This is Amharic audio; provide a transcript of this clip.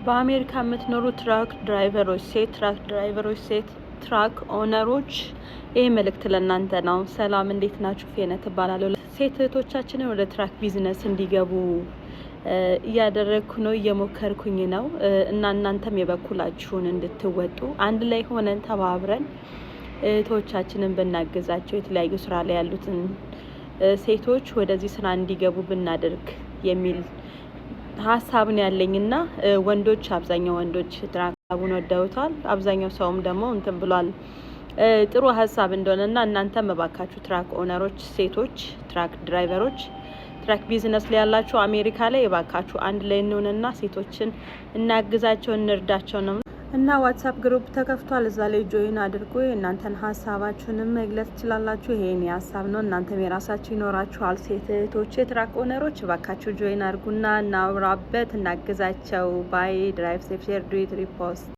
በአሜሪካ የምትኖሩ ትራክ ድራይቨሮች፣ ሴት ትራክ ኦነሮች ይህ መልእክት ለእናንተ ነው። ሰላም፣ እንዴት ናችሁ? ፌነት እባላለሁ። ሴት እህቶቻችንን ወደ ትራክ ቢዝነስ እንዲገቡ እያደረግኩ ነው፣ እየሞከርኩኝ ነው እና እናንተም የበኩላችሁን እንድትወጡ አንድ ላይ ሆነን ተባብረን እህቶቻችንን ብናግዛቸው፣ የተለያዩ ስራ ላይ ያሉትን ሴቶች ወደዚህ ስራ እንዲገቡ ብናደርግ የሚል ሀሳብን ያለኝና ወንዶች አብዛኛው ወንዶች ትራክቡን ወደውታል። አብዛኛው ሰውም ደግሞ እንትን ብሏል ጥሩ ሀሳብ እንደሆነና እናንተም መባካችሁ ትራክ ኦነሮች፣ ሴቶች ትራክ ድራይቨሮች፣ ትራክ ቢዝነስ ላይ ያላችሁ አሜሪካ ላይ የባካችሁ አንድ ላይ እንሆንና ሴቶችን እናግዛቸው፣ እንርዳቸው ነው እና ዋትስአፕ ግሩፕ ተከፍቷል። እዛ ላይ ጆይን አድርጎ እናንተን ሀሳባችሁንም መግለጽ ትችላላችሁ። ይሄን ሀሳብ ነው፣ እናንተም የራሳችሁ ይኖራችኋል። ሴት እህቶች የትራክ ኦነሮች እባካችሁ ጆይን አድርጉና እናውራበት፣ እናግዛቸው። ባይ ድራይቭ ሴፍ ሼር ዱ ኢት ሪፖስት